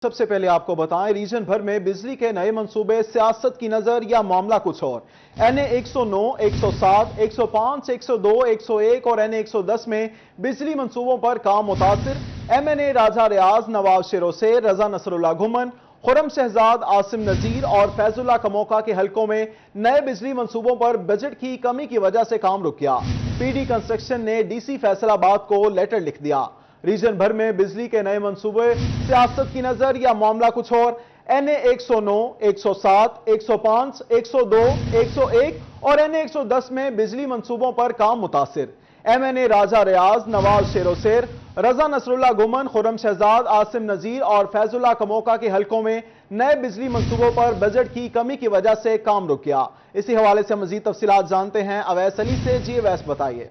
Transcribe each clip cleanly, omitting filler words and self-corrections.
सबसे पहले आपको बताएं, रीजन भर में बिजली के नए मंसूबे, सियासत की नजर या मामला कुछ और। एनए 109, 107, 105, 102, 101 और एनए 110 में बिजली मंसूबों पर काम मुतासिर। एमएनए राजा रियाज, नवाब शेरोसेर, रजा नसरुल्लाह घुमन, खुरम शहजाद, आसिम नजीर और फैजुल्लाह कमोका के हलकों में नए बिजली मंसूबों पर बजट की कमी की वजह से काम रुक गया। पीडी कंस्ट्रक्शन ने डीसी फैसलाबाद को लेटर लिख दिया। रीजन भर में बिजली के नए मंसूबे, सियासत की नजर या मामला कुछ और। एनए 109, 107, 105, 102, 101 और एनए 110 में बिजली मंसूबों पर काम मुतासिर। एमएनए राजा रियाज, नवाज शेरोसेर, रजा नसरुल्लाह गुमन, खुरम शहजाद, आसिम नजीर और फैजुल्लाह कमोका के हलकों में नए बिजली मंसूबों पर बजट की कमी की वजह से काम रुक गया। इसी हवाले से मजीद तफसीलात जानते हैं अवैस अली से। जी अवैस, बताइए।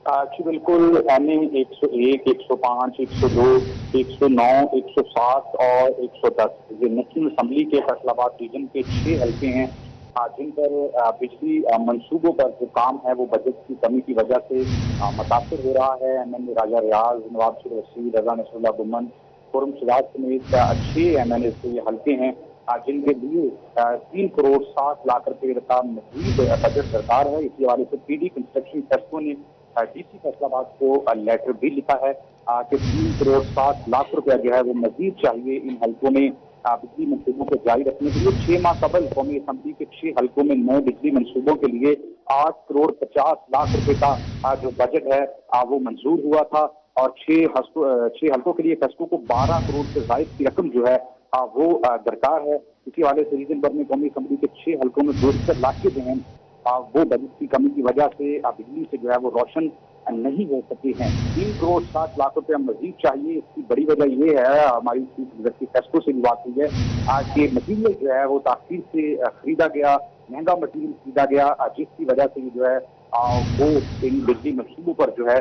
जी बिल्कुल, एनए 101, 105, 102, 109, 107 और 110 ये नेशनल असम्बली के फैसलाबाद रीजन के 6 हल्के हैं जिन पर बिजली मंसूबों पर जो काम है वो बजट की कमी की वजह से मुतासर हो रहा है। एमएनए राजा रियाज, नवाब शेरोसेर, रजा नसरुल्लाह गुमन, खुरम शहजाद समेत 6 एमएनए से ये हल्के हैं जिनके लिए 3 करोड़ 60 लाख रुपए का मजीद बजट दरकार है। इसी हवाले से पीडी कंस्ट्रक्शन टेस्को ने डीसी फैसलाबाद को लेटर भी लिखा है कि 3 करोड़ 60 लाख रुपया जो है वो मजीद चाहिए इन हल्कों में बिजली मंसूबों को जारी रखने के लिए। 6 माह कबल कौमी असम्बली के 6 हल्कों में नए बिजली मंसूबों के लिए 8 करोड़ 50 लाख रुपए का जो बजट है वो मंजूर हुआ था और 6 हल्कों के लिए टेस्को को 12 करोड़ से जायद की रकम जो है वो दरकार है। इसी हवाले से रीजन भर में कौमी असम्बली के 6 हल्कों में 2 लाख के जो हैं वो बजट की कमी की वजह से बिजली से जो है वो रोशन नहीं हो सके हैं। 3 करोड़ 60 लाख रुपया मजीद चाहिए। इसकी बड़ी वजह ये है, हमारी टेस्को से भी बात हुई है कि मटीरियल जो है वो ताखीर से खरीदा गया, महंगा मटीरियल खरीदा गया जिसकी वजह से जो है वो इन बिजली मंसूबों पर जो है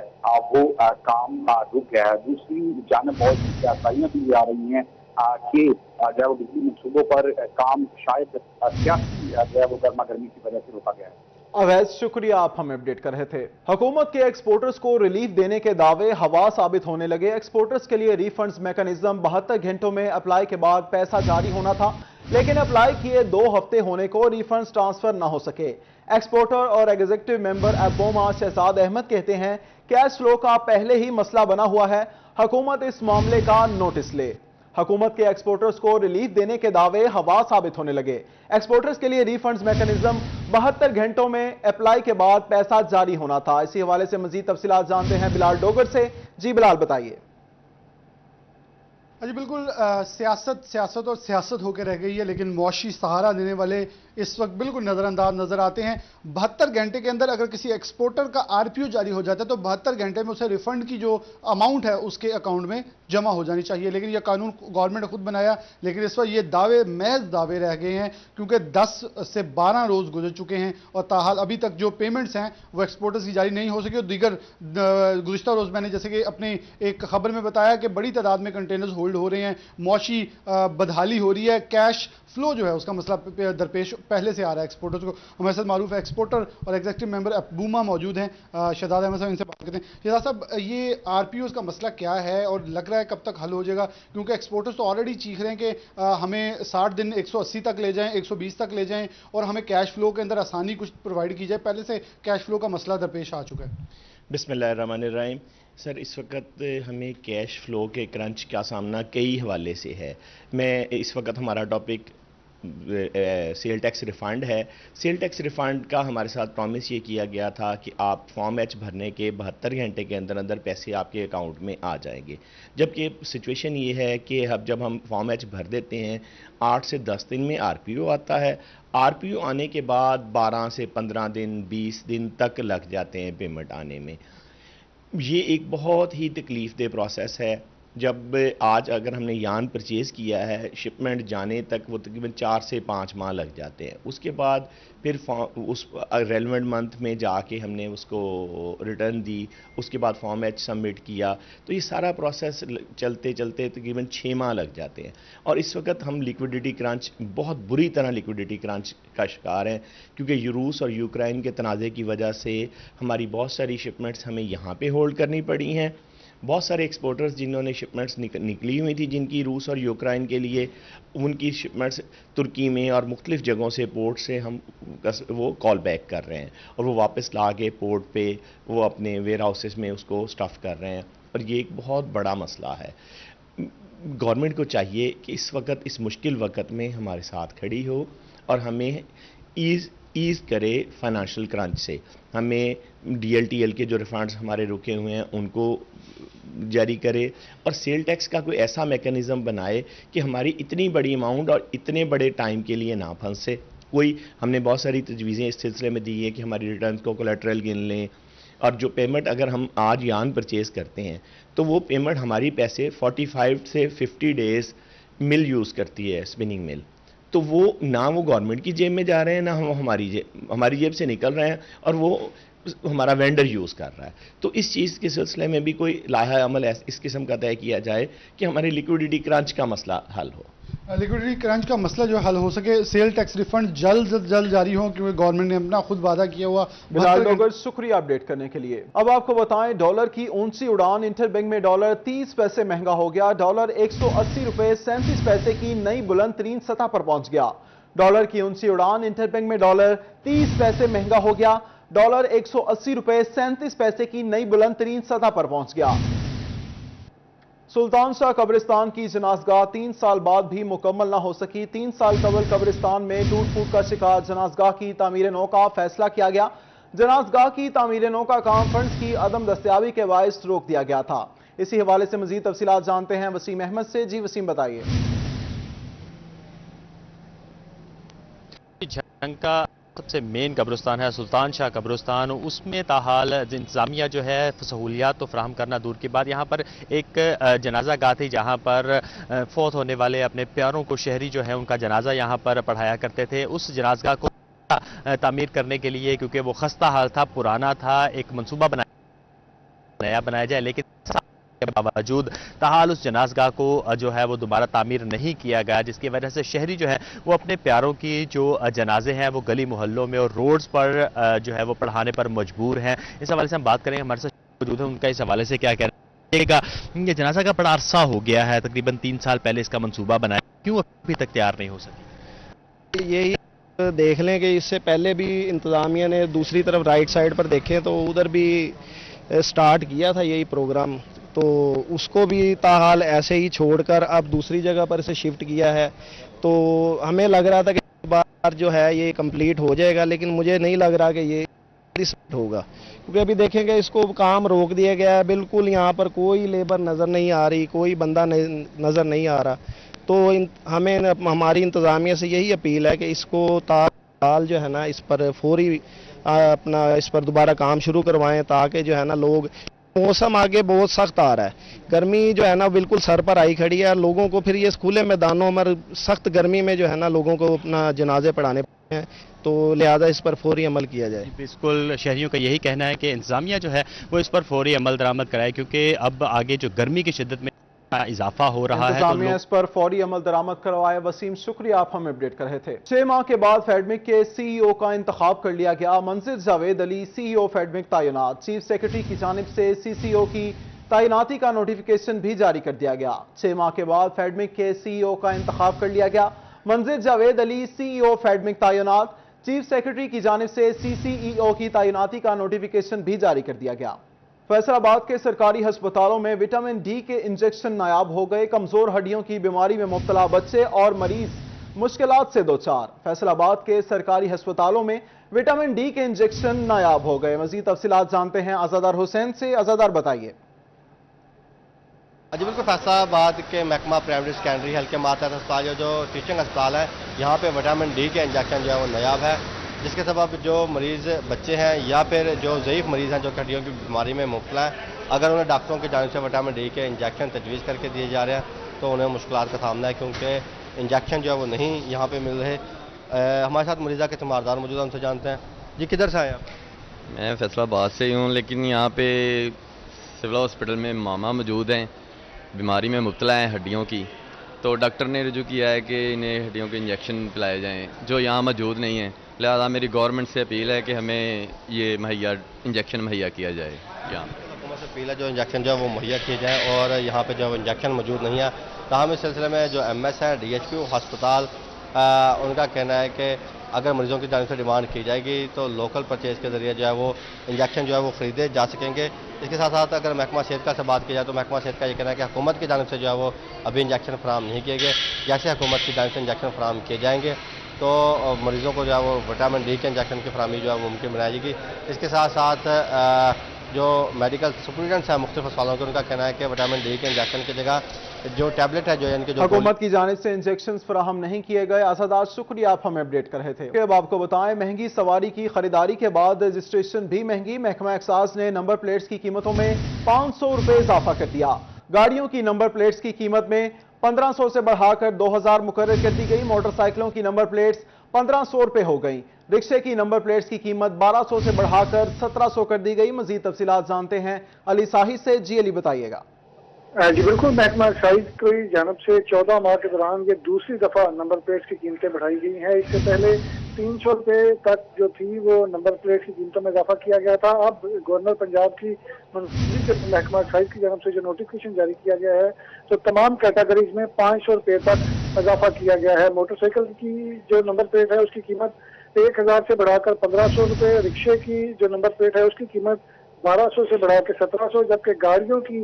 वो काम रुक गया है। दूसरी जानब बहुत सी आसाइयाँ भी आ रही हैं कि जो है वो बिजली मंसूबों पर काम शायद सियासी जो है वो गर्मा गर्मी की वजह से रोका गया है। अवैस, शुक्रिया, आप हमें अपडेट कर रहे थे। हुकूमत के एक्सपोर्टर्स को रिलीफ देने के दावे हवा साबित होने लगे। एक्सपोर्टर्स के लिए रिफंड्स मैकेनिज्म 72 घंटों में अप्लाई के बाद पैसा जारी होना था, लेकिन अप्लाई किए 2 हफ्ते होने को रिफंड्स ट्रांसफर न हो सके। एक्सपोर्टर और एग्जीक्यूटिव मेंबर एबोमा शहजाद अहमद कहते हैं कैश फ्लो का पहले ही मसला बना हुआ है, हुकूमत इस मामले का नोटिस ले। हुकूमत के एक्सपोर्टर्स को रिलीफ देने के दावे हवा साबित होने लगे। एक्सपोर्टर्स के लिए रिफंड्स मैकेनिज्म 72 घंटों में अप्लाई के बाद पैसा जारी होना था। इसी हवाले से मजीद तफसीलात जानते हैं बिलाल डोगर से। जी बिलाल, बताइए। जी बिल्कुल, सियासत और सियासत होकर रह गई है, लेकिन मुआशी सहारा देने वाले इस वक्त बिल्कुल नज़रअंदाज नजर आते हैं। 72 घंटे के अंदर अगर किसी एक्सपोर्टर का आरपीओ जारी हो जाता है तो 72 घंटे में उसे रिफंड की जो अमाउंट है उसके अकाउंट में जमा हो जानी चाहिए। लेकिन यह कानून गवर्नमेंट ने खुद बनाया, लेकिन इस वक्त ये दावे महज दावे रह गए हैं क्योंकि 10 से 12 रोज गुजर चुके हैं और ताहाल अभी तक जो पेमेंट्स हैं वो एक्सपोर्टर्स की जारी नहीं हो सकी। और दीगर गुज़िश्ता रोज मैंने जैसे कि अपनी एक खबर में बताया कि बड़ी तादाद में कंटेनर्स होल्ड हो रहे हैं, मुआशी बदहाली हो रही है, कैश फ्लो जो है उसका मसला दरपेश पहले से आ रहा है एक्सपोर्टर्स को। हमारे साथ मारूफ है एक्सपोर्टर और एग्जीक्यूटिव मेंबर अबूमा मौजूद हैं, शहजाद अहमद साहब, इनसे बात करते हैं। शहजाद साहब, ये आरपीओ का मसला क्या है और लग रहा है कब तक हल हो जाएगा? क्योंकि एक्सपोर्टर्स तो ऑलरेडी चीख रहे हैं कि हमें 60 दिन 180 तक ले जाएं, 120 तक ले जाएं और हमें कैश फ्लो के अंदर आसानी कुछ प्रोवाइड की जाए। पहले से कैश फ्लो का मसला दरपेश आ चुका है। बिस्मिल्लाहिर्रहमानिर्रहीम। सर, इस वक्त हमें कैश फ्लो के क्रंच का सामना कई हवाले से है। मैं इस वक्त हमारा टॉपिक सेल टैक्स रिफ़ंड है। सेल टैक्स रिफ़ंड का हमारे साथ प्रॉमिस ये किया गया था कि आप फॉर्म एच भरने के 72 घंटे के अंदर अंदर पैसे आपके अकाउंट में आ जाएंगे, जबकि सिचुएशन ये है कि अब जब हम फॉर्म एच भर देते हैं 8 से 10 दिन में आरपीओ आता है। आरपीओ आने के बाद 12 से 15 दिन 20 दिन तक लग जाते हैं पेमेंट आने में। ये एक बहुत ही तकलीफ़देह प्रोसेस है। जब आज अगर हमने यान परचेज़ किया है, शिपमेंट जाने तक वो तकरीबन 4 से 5 माह लग जाते हैं। उसके बाद फिर उस रेलेवेंट मंथ में जाके हमने उसको रिटर्न दी, उसके बाद फॉर्म एच सबमिट किया, तो ये सारा प्रोसेस चलते चलते तकरीबन 6 माह लग जाते हैं। और इस वक्त हम लिक्विडिटी क्रंच, बहुत बुरी तरह लिक्विडिटी क्रंच का शिकार हैं, क्योंकि रूस और यूक्रेन के तनाज़े की वजह से हमारी बहुत सारी शिपमेंट्स हमें यहाँ पे होल्ड करनी पड़ी हैं बहुत सारे एक्सपोर्टर्स जिन्होंने शिपमेंट्स निकली हुई थी जिनकी रूस और यूक्रेन के लिए, उनकी शिपमेंट्स तुर्की में और मुख्तलिफ जगहों से पोर्ट से हम वो कॉल बैक कर रहे हैं और वो वापस ला के पोर्ट पे वो अपने वेयर हाउसेस में उसको स्टफ़ कर रहे हैं, और ये एक बहुत बड़ा मसला है। गवर्नमेंट को चाहिए कि इस वक्त, इस मुश्किल वक्त में हमारे साथ खड़ी हो और हमें ईज़ करे फाइनेंशियल क्रंच से। हमें DLTL के जो रिफंड्स हमारे रुके हुए हैं उनको जारी करे और सेल टैक्स का कोई ऐसा मैकेनिज़्म बनाए कि हमारी इतनी बड़ी अमाउंट और इतने बड़े टाइम के लिए ना फंसे। हमने बहुत सारी तजवीज़ें इस सिलसिले में दी है कि हमारी रिटर्न को कोलेटरल गिन लें, और जो पेमेंट अगर हम आज यान परचेज़ करते हैं तो वो पेमेंट हमारी पैसे 45 से 50 डेज़ मिल यूज़ करती है, स्पिनिंग मिल, तो वो ना वो गवर्नमेंट की जेब में जा रहे हैं ना हम हमारी जेब से निकल रहे हैं, और वो हमारा वेंडर यूज़ कर रहा है। तो इस चीज़ के सिलसिले में भी कोई लाहा अमल इस किस्म का तय किया जाए कि हमारे लिक्विडिटी क्रंच का मसला हल हो। लिक्विडिटी क्रंच का मसला जो हल हो सके, सेल टैक्स रिफंड जल्द जारी हो, क्योंकि गवर्नमेंट ने अपना खुद वादा किया हुआ। बिलाल डोगर, शुक्रिया अपडेट करने के लिए। अब आपको बताएं, डॉलर की ऊंची उड़ान, इंटरबैंक में डॉलर 30 पैसे महंगा हो गया। डॉलर 180 रुपए 37 पैसे की नई बुलंद तरीन सतह पर पहुंच गया। डॉलर की ऊंची उड़ान, इंटरबैंक में डॉलर 30 पैसे महंगा हो गया। डॉलर 180 रुपए 37 पैसे की नई बुलंद तरीन सतह पर पहुंच गया। सुल्तान शाह कब्रिस्तान की जनाजगाह 3 साल बाद भी मुकम्मल न हो सकी। 3 साल कबल कब्रिस्तान में टूट फूट का शिकार जनाजगाह की तामीर नौ का फैसला किया गया। जनाजगाह की तामीर नौ का काम फंड्स की अदम दस्तयाबी के बायस रोक दिया गया था। इसी हवाले से मजीद तफसीलात जानते हैं वसीम अहमद से। जी वसीम, बताइए। का सबसे मेन कब्रिस्तान है सुल्तान शाह कब्रिस्तान, उसमें ताहाल इंतज़ामिया जो है सहूलियात तो फ्राहम करना दूर की बात, यहाँ पर एक जनाजा गाह थी जहाँ पर फौत होने वाले अपने प्यारों को शहरी जो है उनका जनाजा यहाँ पर पढ़ाया करते थे। उस जनाजगाह को तामीर करने के लिए, क्योंकि वो खस्ता हाल था, पुराना था, एक मनसूबा नया बनाया जाए, लेकिन के बावजूद ताहाल उस जनाजगाह को जो है वो दोबारा तामीर नहीं किया गया, जिसकी वजह से शहरी जो है वो अपने प्यारों की जो जनाजे हैं वो गली मोहल्लों में और रोड्स पर जो है वो पढ़ाने पर मजबूर हैं। इस हवाले से हम बात करेंगे, हमारे साथ मौजूद है, उनका इस हवाले से क्या कहना है। ये जनाजा का बड़ा अरसा हो गया है, तकरीबन 3 साल पहले इसका मंसूबा बनाया, क्यों अभी तक तैयार नहीं हो सकी? यही देख लें कि इससे पहले भी इंतज़ामिया ने दूसरी तरफ राइट साइड पर देखें तो उधर भी स्टार्ट किया था यही प्रोग्राम, तो उसको भी ताहाल ऐसे ही छोड़कर अब दूसरी जगह पर इसे शिफ्ट किया है। तो हमें लग रहा था कि बार जो है ये कंप्लीट हो जाएगा, लेकिन मुझे नहीं लग रहा कि ये होगा, क्योंकि अभी देखेंगे इसको काम रोक दिया गया है। बिल्कुल यहाँ पर कोई लेबर नज़र नहीं आ रही, कोई बंदा नज़र नहीं आ रहा। तो हमें हमारी इंतज़ामिया से यही अपील है कि इसको ताल जो है ना इस पर फौरी अपना इस पर दोबारा काम शुरू करवाएं, ताकि जो है ना लोग, मौसम आगे बहुत सख्त आ रहा है, गर्मी जो है ना बिल्कुल सर पर आई खड़ी है, लोगों को फिर ये खुले मैदानों में सख्त गर्मी में जो है ना लोगों को अपना जनाजे पढ़ाने हैं, तो लिहाजा इस पर फौरी अमल किया जाए। बिल्कुल, शहरियों का यही कहना है कि इंतज़ामिया जो है वो इस पर फौरी अमल दरामद कराए, क्योंकि अब आगे जो गर्मी की शिद्दत में इजाफा हो रहा है, इंतज़ामिया इस पर फौरी अमल दरामद करवाए। वसीम, शुक्रिया, आप हमें अपडेट कर रहे थे। 6 माह के बाद फेडमिक के CEO का इंतखाब कर लिया गया। मंजिल जावेद अली CEO फेडमिक तैनात। चीफ सेक्रेटरी की जानिब से CCO की तैनाती का नोटिफिकेशन भी जारी कर दिया गया। 6 माह के बाद फेडमिक के CEO का इंतखाब कर लिया गया। मंजिल जावेद अली CEO फेडमिक तैनात। चीफ सेक्रेटरी की जानिब से CCEO की तैनाती का नोटिफिकेशन भी जारी कर दिया गया। फैसलाबाद के सरकारी अस्पतालों में विटामिन डी के इंजेक्शन नायाब हो गए। कमजोर हड्डियों की बीमारी में मुब्तला बच्चे और मरीज मुश्किलात से दो चार। फैसलाबाद के सरकारी अस्पतालों में विटामिन डी के इंजेक्शन नायाब हो गए। मजीद तफसीलात जानते हैं आजादार हुसैन से। आजादार, बताइए। जी बिल्कुल, फैसलाबाद के महकमा प्राइमरी सेकेंडरी हेल्थ के मातहत अस्पताल जो टीचिंग अस्पताल है, यहाँ पे विटामिन डी के इंजेक्शन जो है वो नायाब है, जिसके सबब जो मरीज़ बच्चे हैं या फिर जो ज़ईफ़ मरीज़ हैं जो हड्डियों की बीमारी में मुब्तला है, अगर उन्हें डॉक्टरों की जानिब से विटामिन डी के इंजेक्शन तजवीज़ करके दिए जा रहे हैं तो उन्हें मुश्किलात का सामना है, क्योंकि इंजेक्शन जो है वो नहीं यहाँ पे मिल रहे। हमारे साथ मरीज़ा के तीमारदार मौजूद हैं, उनसे जानते हैं। जी, किधर से आए आप? मैं फैसलाबाद से ही हूँ, लेकिन यहाँ पे सिविल हॉस्पिटल में मामा मौजूद हैं, बीमारी में मुब्तला हैं हड्डियों की, तो डॉक्टर ने रुजू किया है कि इन्हें हड्डियों के इंजेक्शन पिलाए जाएँ जो यहाँ मौजूद नहीं हैं। लिहाजा मेरी गवर्नमेंट से अपील है कि हमें ये इंजेक्शन मुहैया किया जाए। यहाँ अपील है जो इंजेक्शन जो है वो मुहैया किए जाए और यहाँ पे जो इंजेक्शन मौजूद नहीं है। ताहम इस सिलसिले में जो MS है DHQ अस्पताल उनका कहना है कि अगर मरीजों की जानिब से डिमांड की जाएगी तो लोकल परचेज के जरिए जो है वो इंजेक्शन जो है वो ख़रीदे जा सकेंगे। इसके साथ साथ अगर महकमा सेहत का से बात की जाए तो महकमा सेहत का ये कहना है कि हुकूमत की जानिब से जो है वो अभी इंजेक्शन फराहम नहीं किए गए। जैसे हुकूमत की जानिब से इंजेक्शन फराहम किए जाएंगे तो मरीजों को जो है वो विटामिन D के इंजेक्शन की फराहमी जो है वो मुमकिन बनाई जाएगी। इसके साथ साथ जो मेडिकल सुपरिटेंडेंट्स हैं मुख्तलिफ अस्पतालों के, उनका कहना है कि विटामिन D के इंजेक्शन की जगह जो टैबलेट है जो इनके जो हुकूमत की जानिब से इंजेक्शन फराहम नहीं किए गए। आसादार शुक्रिया, आप हमें अपडेट कर रहे थे। अब आपको बताएं, महंगी सवारी की खरीदारी के बाद रजिस्ट्रेशन भी महंगी। महकमा एक्साइज ने नंबर प्लेट्स की कीमतों में 500 रुपए इजाफा कर दिया। गाड़ियों की नंबर प्लेट्स की कीमत में 1500 से बढ़ाकर 2000 मुकर्रर कर दी गई। मोटरसाइकिलों की नंबर प्लेट्स 1500 रुपए हो गई। रिक्शे की नंबर प्लेट्स की कीमत 1200 से बढ़ाकर 1700 कर दी गई। मजीद तफसीलात जानते हैं अली साहिद से। जी अली, बताइएगा। जी बिल्कुल, महकमा एक्साइज की जानब से 14 माह के दौरान ये दूसरी दफा नंबर प्लेट्स की कीमतें बढ़ाई गई हैं। इससे पहले 300 रुपए तक जो थी वो नंबर प्लेट्स की कीमतों में इजाफा किया गया था। अब गवर्नर पंजाब की मंजूरी से महकमा एक्साइज की जानब से जो नोटिफिकेशन जारी किया गया है तो तमाम कैटेगरीज में 500 रुपए तक इजाफा किया गया है। मोटरसाइकिल की जो नंबर प्लेट है उसकी कीमत 1000 से बढ़ाकर 1500 रुपए, रिक्शे की जो नंबर प्लेट है उसकी कीमत 1200 से बढ़ा के 1700, जबकि गाड़ियों की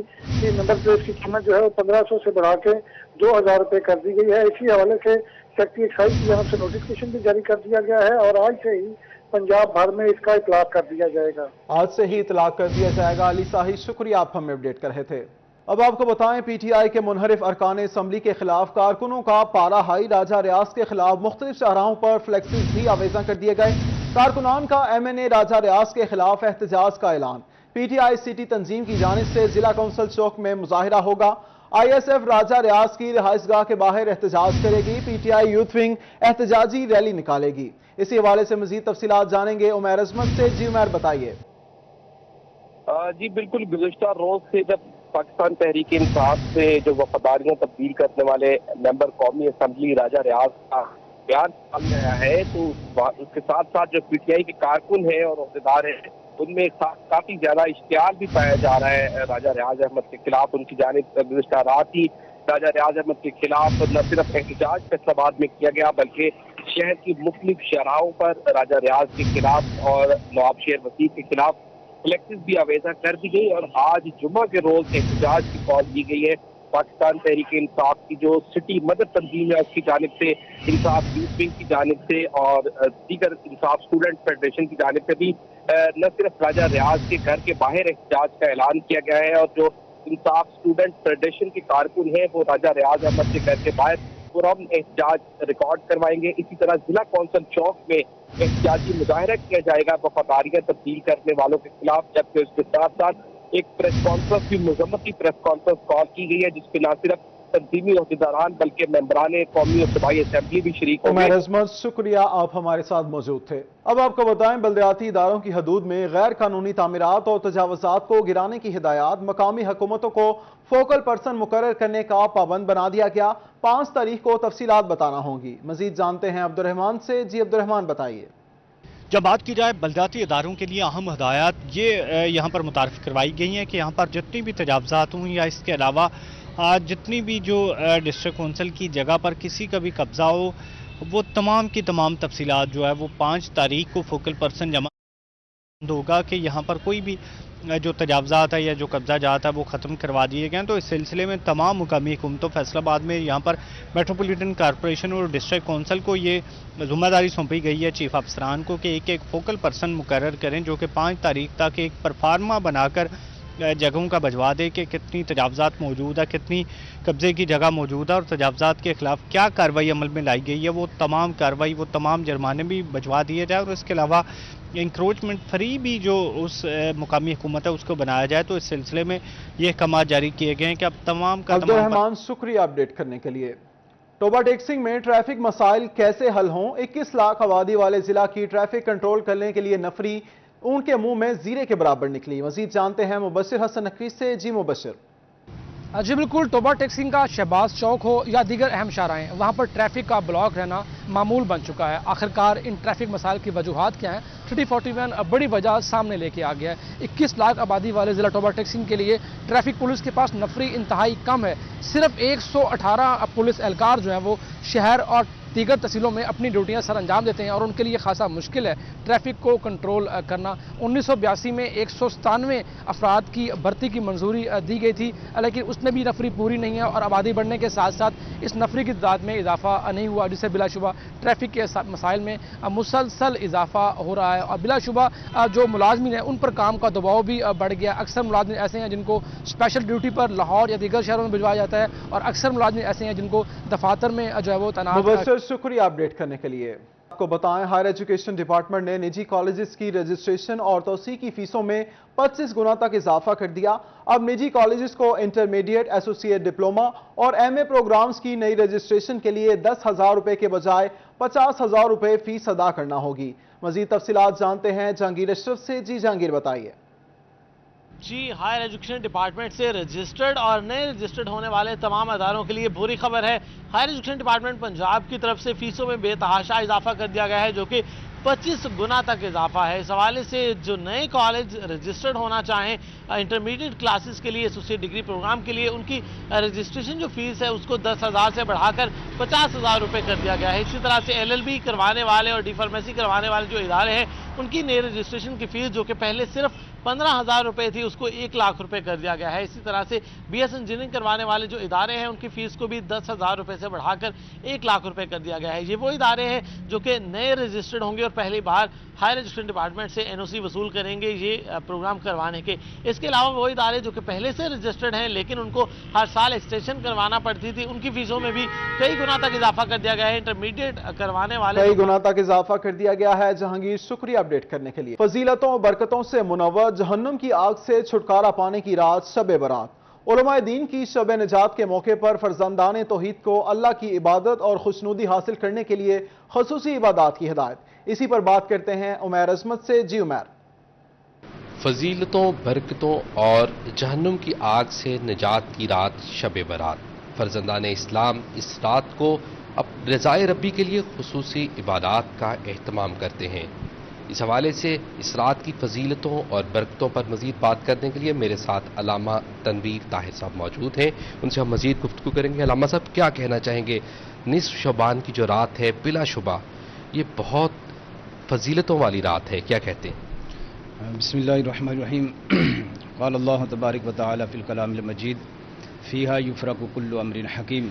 नंबर प्लेट की कीमत जो है वो 1500 से बढ़ा के 2000 रुपए कर दी गई है। इसी हवाले से सेक्रेटरी एक्साइज की जानब से नोटिफिकेशन भी जारी कर दिया गया है और आज से ही पंजाब भर में इसका इतलाक कर दिया जाएगा। आज से ही इतलाक कर दिया जाएगा। अली साहिद, शुक्रिया, आप हमें अपडेट कर रहे थे। अब आपको बताएं, PTI के मुनहरिफ अरकान असम्बली के खिलाफ कारकुनों का पारा हाई। राजा रियाज के खिलाफ मुख्तलिफ शाहराहों पर फ्लैक्सेस भी आवेजा कर दिए गए। कारकुनान का MNA राजा रियाज के खिलाफ एहतजाज का ऐलान। PTI सिटी तंजीम की जानिब से जिला कौंसल चौक में मुजाहिरा होगा। ISF राजा रियाज की रिहाइशगाह के बाहर एहतजाज करेगी। PTI यूथ विंग एहतजाजी रैली निकालेगी। इसी हवाले से मजीद तफसीलात जानेंगे उमैर अजमत से। जी उमैर, बताइए। जी बिल्कुल, गुज़िश्ता रोज से जब पाकिस्तान तहरीक इंसाफ से जो वफादारियां तब्दील करने वाले मेंबर कौमी असम्बली राजा रियाज का बयान सामने आया है तो उसके साथ साथ जो PTI के कारकुन हैं और अहदेदार हैं उनमें काफी ज्यादा इश्तियाल भी पाया जा रहा है राजा रियाज अहमद के खिलाफ। उनकी जानिब गुज़िश्ता रात ही राजा रियाज अहमद के खिलाफ न सिर्फ एहतजाज फैसलाबाद में किया गया बल्कि शहर की मुख्तलिफ शहराहों पर राजा रियाज के खिलाफ और नवाब शेर वसीम के खिलाफ फ्लैक्सेस भी आवेजा कर दी गई और आज जुम्मा के रोज एहतजाज की कॉल दी गई है। पाकिस्तान तहरीक इंसाफ की जो सिटी मदद तंजीम है उसकी जानिब से, इंसाफ यूथ विंग की जानिब से और दीगर इंसाफ स्टूडेंट फेडरेशन की जानिब से भी न सिर्फ राजा रियाज के घर के बाहर एहतजाज का ऐलान किया गया है और जो इंसाफ स्टूडेंट फेडरेशन के कारकुन हैं वो राजा रियाज अहमद के घर के बाहर पुरअमन एहतजाज रिकॉर्ड करवाएंगे। इसी तरह जिला कौंसल चौक में एहतजाजी मुजाहिरा किया जाएगा वफादारियां तब्दील करने वालों के खिलाफ, जबकि उसके साथ साथ एक प्रेस कॉन्फ्रेंस की मुजम्मती प्रेस कॉन्फ्रेंस कॉल की गई है जिसपे न सिर्फ तंजीमी अहदेदारान बल्कि मेंबरान कौमी और सूबाई असम्बली भी शरीक होंगे। अजमत, शुक्रिया, आप हमारे साथ मौजूद थे। अब आपको बताएं, बल्दियाती इदारों की हदूद में गैर कानूनी तामीरात और तजावुज़ात को गिराने की हिदायत। मकामी हुकूमतों को फोकल पर्सन मुकर्रर करने का पाबंद बना दिया गया। 5 तारीख को तफसीलात बताना होंगी। मजीद जानते हैं अब्दुर्रहमान से। जी अब्दुर्रहमान, बताइए। जब बात की जाए बल्दियाती इदारों के लिए अहम हदायत ये यहाँ पर मुतारफ़ करवाई गई हैं कि यहाँ पर जितनी भी तजावुज़ात हों या इसके अलावा जितनी भी जो डिस्ट्रिक्ट कौंसिल की जगह पर किसी का भी कब्ज़ा हो वो तमाम की तमाम तफसीलात जो है वो 5 तारीख को फोकल पर्सन जमा होगा कि यहाँ पर कोई भी जो तजावुज़ात है या जो कब्जा जात है वो ख़त्म करवा दिए गए हैं। तो इस सिलसिले में तमाम मुकामी हुकूमतों फैसलाबाद में यहाँ पर मेट्रोपॉलिटन कॉरपोरेशन और डिस्ट्रिक्ट कौंसिल को ये जिम्मेदारी सौंपी गई है चीफ अफसरान को कि एक फोकल पर्सन मुकर्रर करें जो कि 5 तारीख तक एक परफार्मा बनाकर जगहों का भिजवा दे कि कितनी तजावुज़ात मौजूद है, कितनी कब्ज़े की जगह मौजूद है और तजावुज़ात के खिलाफ क्या कार्रवाई अमल में लाई गई है, वो तमाम कार्रवाई वो तमाम जुर्माने भी भिजवा दिए जाए और इसके अलावा इंक्रोचमेंट फ्री भी जो उस मुकामी हुकूमत है उसको बनाया जाए। तो इस सिलसिले में ये अहकाम जारी किए गए हैं कि अब तमाम का अब्दुर्रहमान, शुक्रिया अपडेट करने के लिए। टोबा टेक्सिंग में ट्रैफिक मसाइल कैसे हल हों। 21 लाख आबादी वाले जिला की ट्रैफिक कंट्रोल करने के लिए नफरी उनके मुंह में जीरे के बराबर निकली। मजीद जानते हैं मुबशिर हसन नकवी से। जी मुबशिर। जी बिल्कुल, टोबा टेक्सिंग का शहबाज चौक हो या दीगर अहम शाहराएं, वहाँ पर ट्रैफिक का ब्लॉक रहना मामूल बन चुका है। आखिरकार इन ट्रैफिक मसाइल की वजूहात क्या हैं? 3041 बड़ी वजह सामने लेके आ गया है। 21 लाख आबादी वाले ज़िला टोबा टेक्सिंग के लिए ट्रैफिक पुलिस के पास नफरी इंतहाई कम है। सिर्फ 118 पुलिस एहलकार जो हैं वो शहर और दीगर तहसीलों में अपनी ड्यूटियां सर अंजाम देते हैं और उनके लिए खासा मुश्किल है ट्रैफिक को कंट्रोल करना। 1982 में 197 अफराद की भर्ती की मंजूरी दी गई थी, लेकिन उसमें भी नफरी पूरी नहीं है और आबादी बढ़ने के साथ साथ इस नफरी की तादाद में इजाफा नहीं हुआ, जिससे बिलाशुबा ट्रैफिक के मसाइल में मुसलसल इजाफा हो रहा है। और बिलाशुबा जो मुलाजमीन हैं उन पर काम का दबाव भी बढ़ गया। अक्सर मुलाजमीन ऐसे हैं जिनको स्पेशल ड्यूटी पर लाहौर या दीगर शहरों में भिजवाया जाता है और अक्सर मुलाजमीन ऐसे हैं जिनको दफातर में जो है वो तैनात। शुक्रिया अपडेट करने के लिए। आपको बताएं, हायर एजुकेशन डिपार्टमेंट ने निजी कॉलेजेस की रजिस्ट्रेशन और तौसीक की फीसों में 25 गुना तक इजाफा कर दिया। अब निजी कॉलेजेस को इंटरमीडिएट, एसोसिएट डिप्लोमा और एमए प्रोग्राम्स की नई रजिस्ट्रेशन के लिए 10,000 रुपए के बजाय 50,000 रुपए फीस अदा करना होगी। मजीद तफसीलात जानते हैं जहांगीर अशरफ से। जी जहांगीर, बताइए। जी, हायर एजुकेशन डिपार्टमेंट से रजिस्टर्ड और नए रजिस्टर्ड होने वाले तमाम अदारों के लिए बुरी खबर है। हायर एजुकेशन डिपार्टमेंट पंजाब की तरफ से फीसों में बेतहाशा इजाफा कर दिया गया है, जो कि 25 गुना तक इजाफा है। इस हवाले से जो नए कॉलेज रजिस्टर्ड होना चाहें इंटरमीडिएट क्लासेस के लिए, एसोसिएट डिग्री प्रोग्राम के लिए, उनकी रजिस्ट्रेशन जो फीस है उसको 10,000 से बढ़ाकर 50,000 रुपये कर दिया गया है। इसी तरह से LLB करवाने वाले और डी फार्मेसी करवाने वाले जो इदारे हैं उनकी नई रजिस्ट्रेशन की फीस जो कि पहले सिर्फ 15,000 रुपये थी उसको 1 लाख रुपए कर दिया गया है। इसी तरह से BS इंजीनियरिंग करवाने वाले जो इदारे हैं उनकी फीस को भी 10,000 रुपये से बढ़ाकर 1 लाख रुपए कर दिया गया है। ये वो इदारे हैं जो कि नए रजिस्टर्ड होंगे और पहली बार हायर एजुकेशन डिपार्टमेंट से NOC वसूल करेंगे ये प्रोग्राम करवाने के। इसके अलावा वो इदारे जो कि पहले से रजिस्टर्ड हैं लेकिन उनको हर साल एक्सटेंशन करवाना पड़ती थी, उनकी फीसों में भी कई गुना तक इजाफा कर दिया गया है। इंटरमीडिएट करवाने वाले कई गुना तक इजाफा कर दिया गया है। जहांगीर, शुक्रिया अपडेट करने के लिए। फजीलतों और बरकतों से मुनव्वर जहन्नुम की आग से छुटकारा पाने की रात शब बारात। उलमाए दीन की शब निजात के मौके पर फर्जंदान तौहीद को अल्लाह की इबादत और खुशनुदी हासिल करने के लिए खसूसी इबादत की हिदायत। इसी पर बात करते हैं उमैर अजमत से। जी उमैर। फजीलतों, बरकतों और जहन्नुम की आग से निजात की रात शब बारात। फर्जंदान इस्लाम इस रात को अब रज़ाए रब्बी के लिए खुसूसी इबादत का एहतमाम करते हैं। इस हवाले से इस रात की फजीलतों और बरकतों पर मजीद बात करने के लिए मेरे साथ अल्लामा तनवीर ताहिर साहब मौजूद हैं। उनसे हम मजीद गुफ्तगू करेंगे। अल्लामा साहब, क्या कहना चाहेंगे? निस्फ शबान की जो रात है बिलाशुबा ये बहुत फजीलतों वाली रात है, क्या कहते हैं? बिस्मिल्लाहिर्रहमानिर्रहीम। क़ाल अल्लाहु तबारक व तआला फ़िल कलामिल मजीद फ़ीहा युफ़रक़ु कुल्लु अम्रिन हकीम।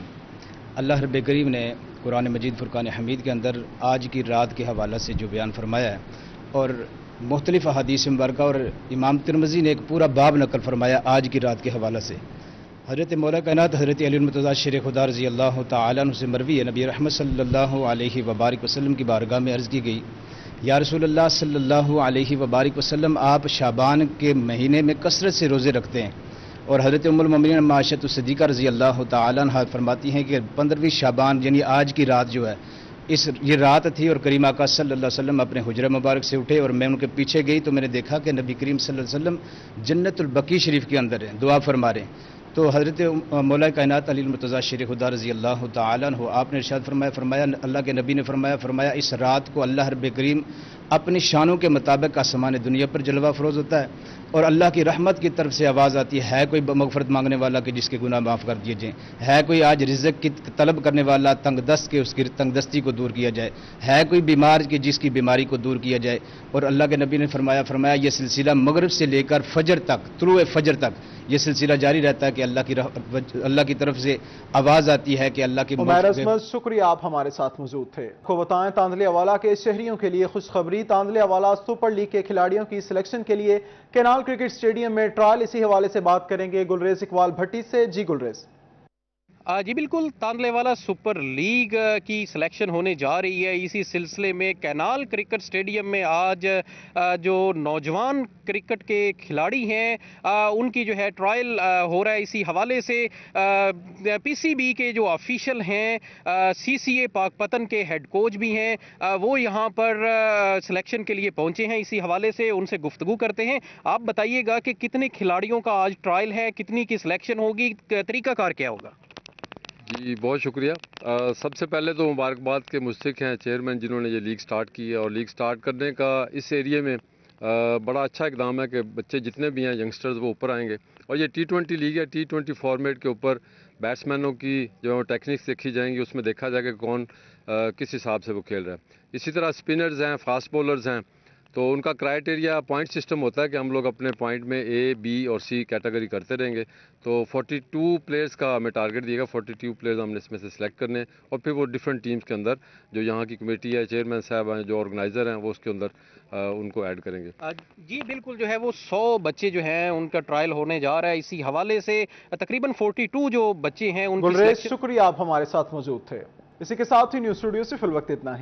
अल्लाह रब्बे करीम ने कुरान मजीद फ़ुरक़ान हमीद के अंदर आज की रात के हवाले से जो बयान फरमाया है और मुख्तलिफ़ अहादीस मुबारका और इमाम तिरमिज़ी ने एक पूरा बाब नकल फरमाया आज की रात के हवाले से। हज़रत मौला कायनात हज़रत अली मुर्तज़ा शेर खुदा रज़ी अल्लाह तआला अन्हु से मरवी है, नबी रहमत सल्लल्लाहु अलैहि वबारिक वसल्लम की बारगाह में अर्ज़ की गई, या रसूलल्लाह सल्लल्लाहु अलैहि वबारिक वसल्लम, आप शाबान के महीने में कसरत से रोज़े रखते हैं। और हज़रत उम्मुल मोमिनीन माशत सिद्दीक़ा रज़ी अल्लाह तआला अन्हा फरमाती हैं कि 15वीं शाबान यानी आज की रात जो है ये रात थी और करीम आका सल्लल्लाहु अलैहि वसल्लम अपने हुजरा मुबारक से उठे और मैं उनके पीछे गई तो मैंने देखा कि नबी करीम सल्लल्लाहु अलैहि वसल्लम जन्नतुल बकी शरीफ के अंदर हैं, दुआ फरमा रहे हैं। तो हज़रत मौला कायनात अली मुर्तज़ा शेर खुदा रज़ी अल्लाह तआला अन्हु आपने इरशाद फरमाया अल्लाह के नबी ने फरमाया इस रात को अल्लाह रब्बे करीम अपनी शानों के मुताबिक आसमान दुनिया पर जलवा फरोज होता है और अल्लाह की रहमत की तरफ से आवाज़ आती है कोई मगफरत मांगने वाला कि जिसके गुनाह माफ़ कर दिए जाएँ, है कोई आज रिज़्क़ की तलब करने वाला तंगदस्त के उसकी तंगदस्ती को दूर किया जाए, है कोई बीमार कि जिसकी बीमारी को दूर किया जाए। और अल्लाह के नबी ने फरमाया यह सिलसिला मगरिब से लेकर फजर तक, तुलुए फजर तक ये सिलसिला जारी रहता है कि अल्लाह की तरफ से आवाज़ आती है कि अल्लाह की। उमैर अजमत, शुक्रिया, आप हमारे साथ मौजूद थे। को बताएं, तांदले अवाला के शहरियों के लिए खुशखबरी। तांदले अवाला सुपर लीग के खिलाड़ियों की सिलेक्शन के लिए केनाल क्रिकेट स्टेडियम में ट्रायल। इसी हवाले से बात करेंगे गुलरेज इकबाल भट्टी से। जी गुलरेज। जी बिल्कुल, तांदलेवाला सुपर लीग की सिलेक्शन होने जा रही है। इसी सिलसिले में कैनाल क्रिकेट स्टेडियम में आज जो नौजवान क्रिकेट के खिलाड़ी हैं उनकी जो है ट्रायल हो रहा है। इसी हवाले से पीसीबी के जो ऑफिशियल हैं, सीसीए पाकपतन के हेड कोच भी हैं, वो यहाँ पर सिलेक्शन के लिए पहुँचे हैं। इसी हवाले से उनसे गुफ्तगू करते हैं। आप बताइएगा कि कितने खिलाड़ियों का आज ट्रायल है, कितनी की सिलेक्शन होगी, तरीकाकार क्या होगा? जी बहुत शुक्रिया। सबसे पहले तो मुबारकबाद के मुस्तहिक हैं चेयरमैन जिन्होंने ये लीग स्टार्ट की है, और लीग स्टार्ट करने का इस एरिए में बड़ा अच्छा इकदाम है कि बच्चे जितने भी हैं यंगस्टर्स वो ऊपर आएंगे। और ये T20 लीग है, T20 फॉर्मेट के ऊपर बैट्समैनों की जो टेक्निक्स देखी जाएंगी, उसमें देखा जाएगा कौन किस हिसाब से वो खेल रहा है। इसी तरह स्पिनर्स हैं, फास्ट बॉलर्स हैं, तो उनका क्राइटेरिया पॉइंट सिस्टम होता है कि हम लोग अपने पॉइंट में A, B और C कैटेगरी करते रहेंगे। तो 42 प्लेयर्स का हमें टारगेट दिएगा, 42 प्लेयर्स हमने इसमें से सिलेक्ट करने हैं, और फिर वो डिफरेंट टीम्स के अंदर जो यहाँ की कमेटी है, चेयरमैन साहब हैं, जो ऑर्गेनाइज़र हैं, वो उसके अंदर उनको ऐड करेंगे। जी बिल्कुल, जो है वो 100 बच्चे जो हैं उनका ट्रायल होने जा रहा है। इसी हवाले से तकरीबन 42 जो बच्चे हैं उनकी गुलरेज, शुक्रिया आप हमारे साथ मौजूद थे। इसी के साथ ही न्यूज़ स्टूडियो से फिल वक्त इतना ही।